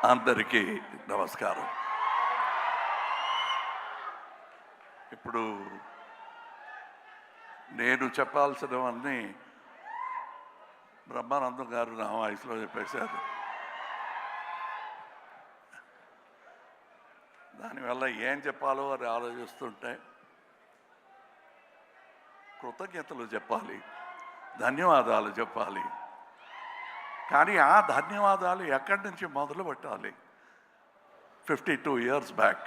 అందరికీ నమస్కారం. ఇప్పుడు నేను చెప్పాల్సినవన్నీ బ్రహ్మానందం గారు నా వాయిస్లో చెప్పేశారు. దానివల్ల ఏం చెప్పాలో అని ఆలోచిస్తుంటే కృతజ్ఞతలు చెప్పాలి, ధన్యవాదాలు చెప్పాలి. కానీ ఆ ధన్యవాదాలు ఎక్కడి నుంచి మొదలు పెట్టాలి? 52 years back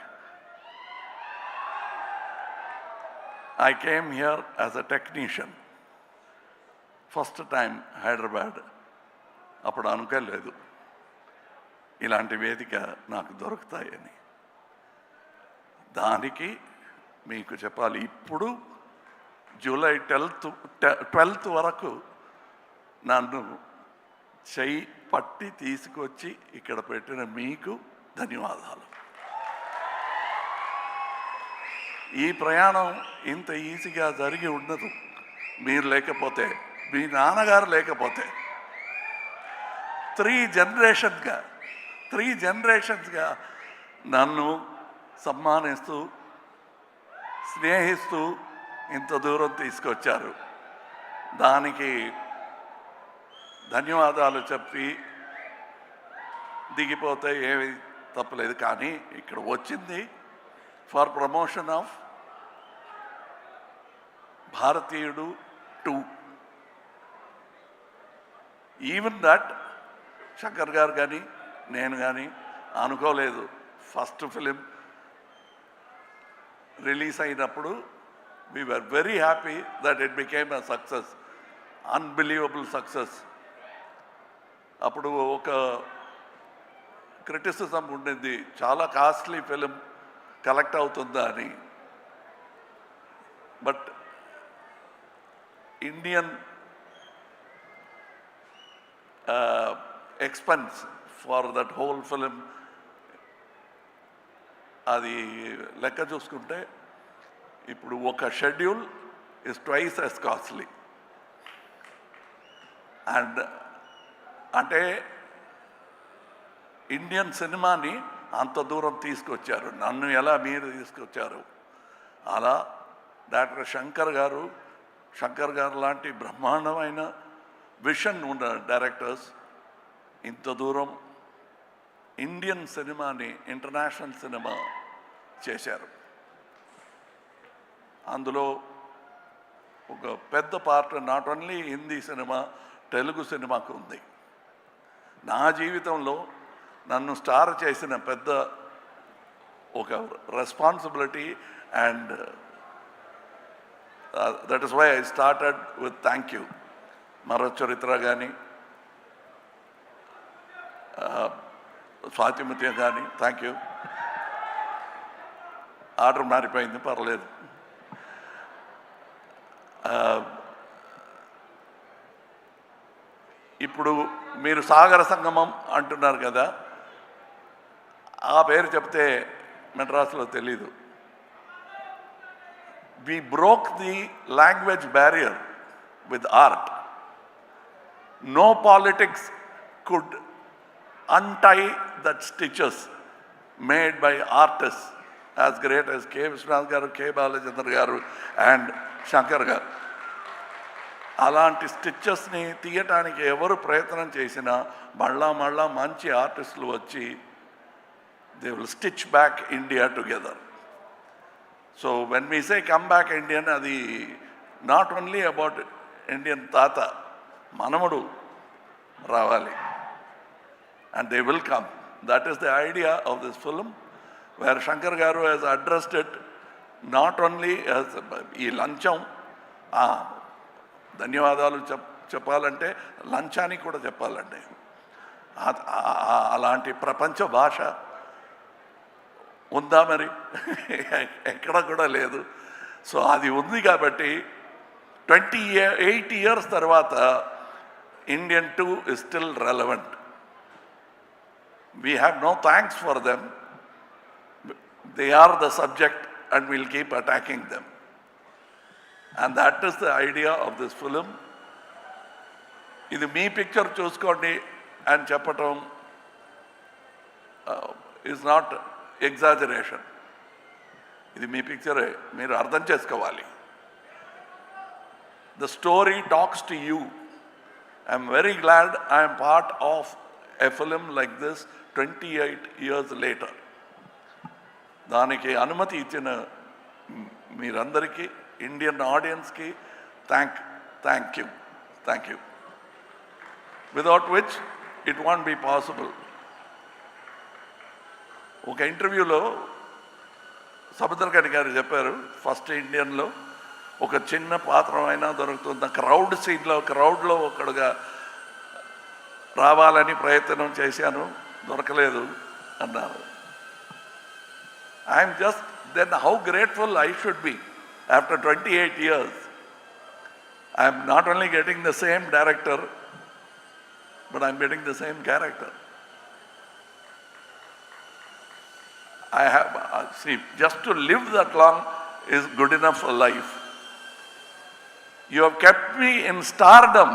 I came here as a technician. First time Hyderabad. అప్పుడు అనుకోలేదు ఇలాంటి వేదిక నాకు దొరుకుతాయని. దానికి మీకు చెప్పాలి, ఇప్పుడు జూలై 12th వరకు నన్ను చెయ్యి పట్టి తీసుకొచ్చి ఇక్కడ పెట్టిన మీకు ధన్యవాదాలు. ఈ ప్రయాణం ఇంత ఈజీగా జరిగి ఉండదు మీరు లేకపోతే, మీ నాన్నగారు లేకపోతే. 3 జనరేషన్స్గా నన్ను సమ్మానిస్తూ స్నేహిస్తూ ఇంత దూరం తీసుకొచ్చారు. దానికి ధన్యవాదాలు చెప్పి దిగిపోతే ఏమి తప్పలేదు. కానీ ఇక్కడ వచ్చింది ఫర్ ప్రమోషన్ ఆఫ్ భారతీయుడు 2. ఈవెన్ దట్ శంకర్ గారు కానీ నేను కానీ అనుకోలేదు. ఫస్ట్ ఫిలిం రిలీజ్ అయినప్పుడు we were very happy that it became a success, unbelievable success. అప్పుడు ఒక క్రిటిసిజం ఉండింది, చాలా కాస్ట్లీ ఫిలిం కలెక్ట్ అవుతుందా అని. But Indian expense for that whole film అది లెక్క చూసుకుంటే ఇప్పుడు ఒక schedule is twice as costly. And అంటే ఇండియన్ సినిమాని అంత దూరం తీసుకొచ్చారు. నన్ను ఎలా మీరు తీసుకొచ్చారు, అలా డాక్టర్ శంకర్ గారు లాంటి బ్రహ్మాండమైన విషన్ ఉన్న డైరెక్టర్స్ ఇంత దూరం ఇండియన్ సినిమాని ఇంటర్నేషనల్ సినిమా చేశారు. అందులో ఒక పెద్ద part not only Hindi cinema, Telugu సినిమాకు ఉంది. నా జీవితంలో నన్ను స్టార్ చేసిన పెద్ద ఒక responsibility. And that is why I started with thank you. మరో చరిత్ర కానీ స్వాతిముత్యం కానీ థ్యాంక్ యూ. ఆర్డర్ మారిపోయింది, పర్లేదు. ఇప్పుడు మీరు సాగర సంగమం అంటున్నారు కదా, ఆ పేరు చెప్తే మెడ్రాస్లో తెలీదు. We broke the language barrier with art. No politics could untie that stitches made by artists as great as K. Viswanath garu, K. Balachandra garu and Shankar garu. అలాంటి స్టిచెస్ని తీయటానికి ఎవరు ప్రయత్నం చేసినా మళ్ళా మంచి ఆర్టిస్టులు వచ్చి they will stitch back India together. So when we say come back Indian, అది నాట్ ఓన్లీ అబౌట్ ఇండియన్ తాత, మనముడు రావాలి. And they will come. That is the idea of this film, where Shankar garu has addressed it not only as ఈ లంచం. ధన్యవాదాలు చెప్పాలంటే లంచానికి కూడా చెప్పాలండి. అలాంటి ప్రపంచ భాష ఉందా మరి? ఎక్కడ కూడా లేదు. సో అది ఉంది కాబట్టి 28 years తర్వాత Indian 2 is still relevant. We have no thanks for them. They are the subject and we'll keep attacking them. And that is the idea of this film. ఇది మీ పిక్చర్ చూసుకోండి అని చెప్పటం is not exaggeration. ఇది మీ పిక్చరే, మీరు అర్థం చేసుకోవాలి. The story talks to you. I am very glad I am part of a film like this 28 years later. దానికి అనుమతి ఇచ్చిన మీరందరికీ, ఇండియన్ ఆడియన్స్కి thank you. Without which it won't be possible. ఒక ఇంటర్వ్యూలో సముద్రకని గారు చెప్పారు, ఫస్ట్ ఇండియన్లో ఒక చిన్న పాత్ర అయినా దొరుకుతుంది, క్రౌడ్లో ఒకడుగా రావాలని ప్రయత్నం చేశాను, దొరకలేదు అన్నారు. I'm just then how grateful I should be after 28 years. I'm not only getting the same director, but I'm getting the same character. I have, see, just to live that long is good enough for life. You have kept me in stardom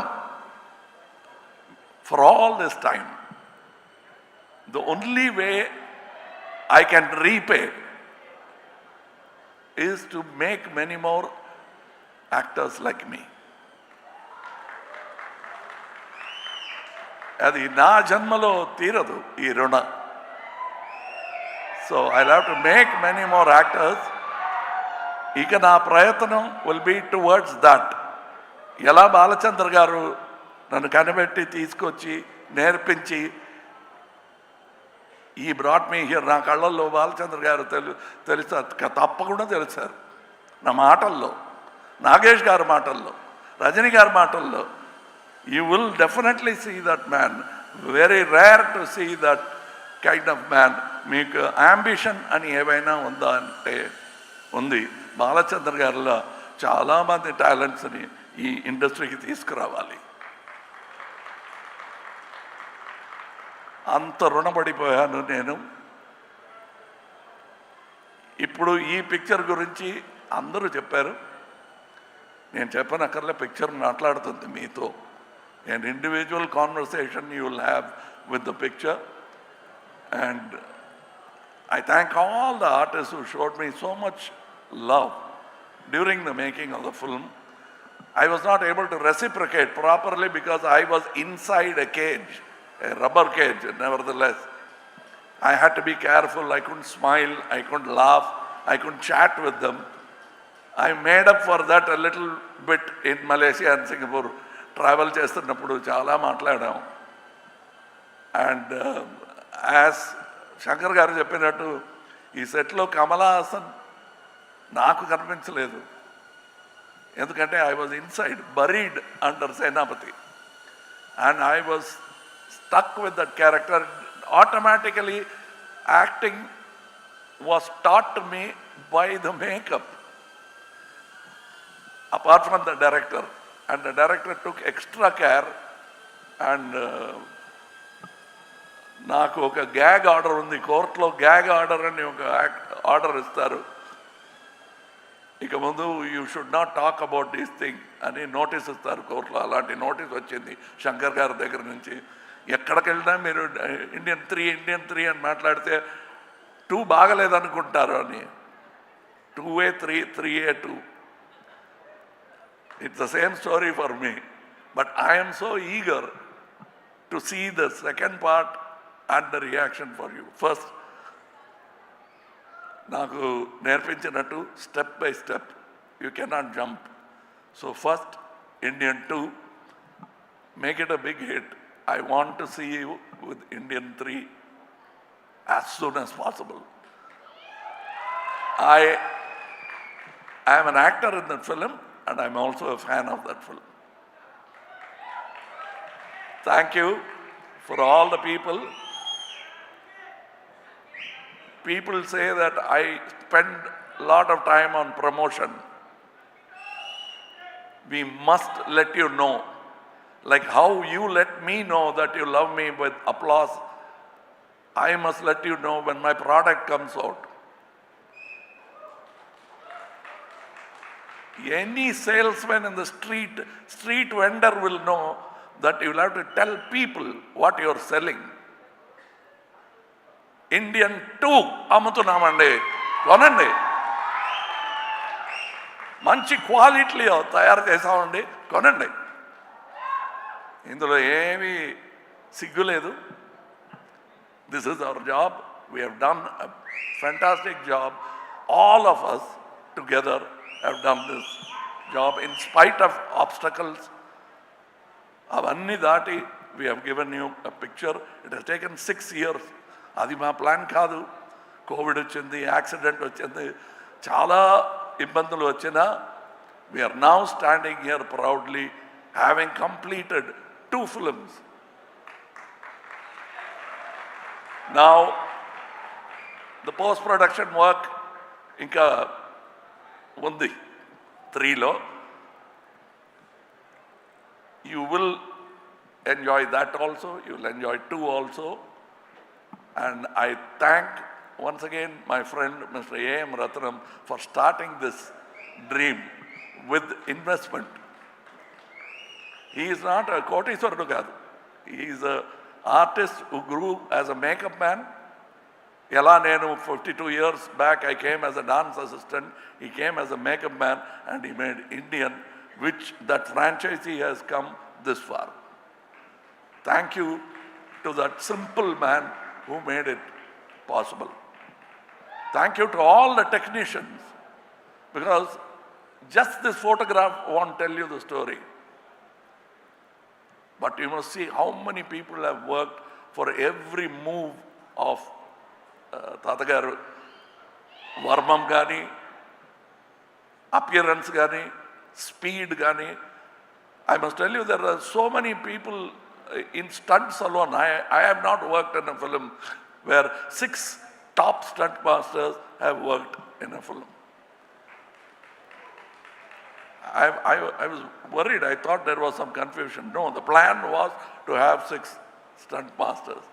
for all this time. The only way I can repay is to make many more actors like me. అది నా జన్మలో తీరదు ఈ రుణ. So I have to make many more actors. ఇక నా ప్రయత్నం will be towards that. ఎలా బాలచంద్ర గారు నన్ను కనిపెట్టి తీసుకొచ్చి నేర్పించి ఈ బ్రాట్ మీ హియర్, నా కళ్ళల్లో బాలచంద్ర గారు తెలుస్తారు, తప్పకుండా తెలుసారు నా మాటల్లో, నాగేష్ గారి మాటల్లో, రజనీ గారి మాటల్లో. You will definitely see that man. Very rare to see that kind of man. మీకు అంబిషన్ అని ఏవైనా ఉందా అంటే ఉంది. బాలచంద్ర గారిలో చాలామంది టాలెంట్స్ని ఈ ఇండస్ట్రీకి తీసుకురావాలి. అంత రుణపడిపోయాను నేను. ఇప్పుడు ఈ పిక్చర్ గురించి అందరూ చెప్పారు, నేను చెప్పనక్కర్లే, పిక్చర్ మాట్లాడుతుంది మీతో. An individual conversation you will have with the picture, and I thank all the artists who showed me so much love during the making of the film. I was not able to reciprocate properly because I was inside a cage, a rubber cage. Nevertheless, I had to be careful. I couldn't smile, I couldn't laugh, I couldn't chat with them. I made up for that a little bit in Malaysia and Singapore. Travel చేస్తున్నప్పుడు చాలా మాట్లాడాం. And as Shankar గారు చెప్పినట్టు ఈ సెట్లో కమలా హాసన్ నాకు కనిపించలేదు, ఎందుకంటే I was inside, buried under Senapathi, and I was stuck with that character. Automatically acting was taught to me by the makeup, apart from the director. And the director took extra care, and నాకు ఒక gag order ఉంది కోర్టులో. Gag order అని ఒక order ఇస్తారు, ఇక ముందు you should not talk about this thing అని నోటీస్ ఇస్తారు కోర్టులో. అలాంటి నోటీస్ వచ్చింది శంకర్ గారి దగ్గర నుంచి. ఎక్కడికి వెళ్ళినా మీరు ఇండియన్ త్రీ అని మాట్లాడితే 2 బాగలేదనుకుంటారు అని, 2A 3A 2. It's the same story for me, but I am so eager to see the second part and the reaction for you. First, నాకు నేర్పించినట్టు step by step, you cannot jump. So first, Indian 2, make it a big hit. I want to see you with Indian 3 as soon as possible. I am an actor in that film, and I'm also a fan of that film. Thank you for all the people. People say that I spend a lot of time on promotion. We must let you know, like how you let me know that you love me with applause, I must let you know when my product comes out. Any salesman in the street vendor will know that you will have to tell people what you are selling. Indian 2 అమ్ముతున్నామండి, కొనండి. మంచి క్వాలిటీలో తయారు చేసామండి, కొనండి. ఇందులో ఏమీ సిగ్గు లేదు. This is our job. We have done a fantastic job. All of us together have done this job in spite of obstacles. అవన్నీ దాటి we have given you a picture. It has taken 6 years. అది మా plan కాదు. Covid వచ్చింది, accident వచ్చింది, చాలా ఇబ్బందులు వచ్చినా we are now standing here proudly having completed 2 films. Now the post production work ఇంకా ఉంది 3లో. You will enjoy that also. You will enjoy 2 also. And I thank once again my friend Mr. A.M. Ratnam for starting this dream with investment. He is not a కోటీశ్వరుడు కాదు. He is an artist who grew as a makeup man. ఎలా నేను 52 years back I came as a dance assistant, he came as a makeup man and he made Indian, which that franchisee has come this far. Thank you to that simple man who made it possible. Thank you to all the technicians, because just this photograph won't tell you the story. But you must see how many people have worked for every move of తాతగారు. వర్మం కానీ, appearance కానీ, speed కానీ. I must tell you, there are so many people in stunts alone. I have not worked in a film where 6 top stunt masters have worked in a film. I was worried. I thought there was some confusion. No, the plan was to have 6 stunt masters.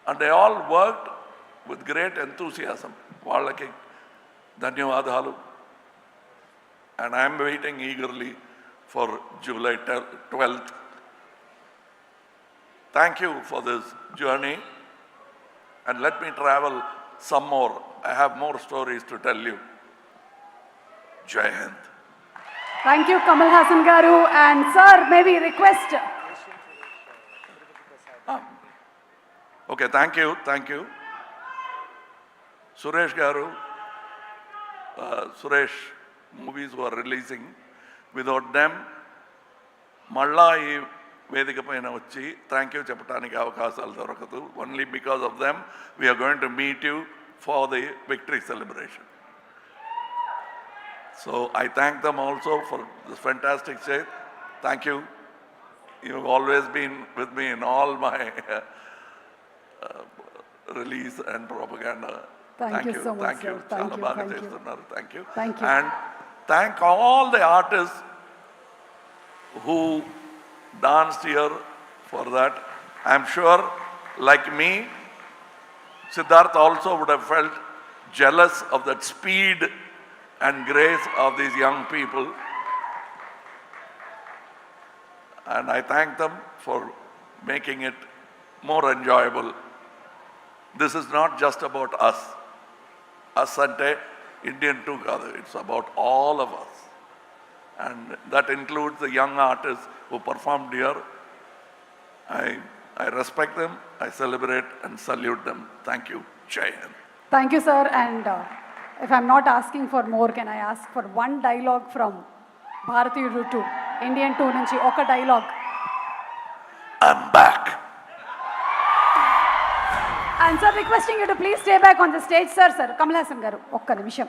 And they all worked with great enthusiasm. వాళ్ళకి ధన్యవాదాలు. And I am waiting eagerly for July 12th. Thank you for this journey. And let me travel some more. I have more stories to tell you. Jai Hind. Thank you, Kamal Haasan garu. And sir, maybe request. Okay, thank you. Suresh garu, Suresh movies were releasing. Without them, మళ్ళా ఈ వేదిక పైన వచ్చి thank you చెప్పడానికి అవకాశాలు దొరకదు. Only because of them we are going to meet you for the victory celebration. So I thank them also for this fantastic say. Thank you. You've always been with me in all my release and propaganda. Thank you so much. Thank you. Thank you. Thank you. Thank you. And thank all the artists who danced here for that. I'm sure, like me, Siddharth also would have felt jealous of that speed and grace of these young people. And I thank them for making it more enjoyable. This is not just about us. Us ante Indian 2 kaadu. It's about all of us. And that includes the young artists who performed here. I respect them, I celebrate and salute them. Thank you. Jai Hind. Thank you, sir. And if I'm not asking for more, can I ask for one dialogue from Bharatiyudu 2, Indian 2 నుంచి ఒక dialogue? I'm back. And sir, requesting you to please stay back on the stage, sir. Kamal Haasan garu, ఒక్క నిమిషం.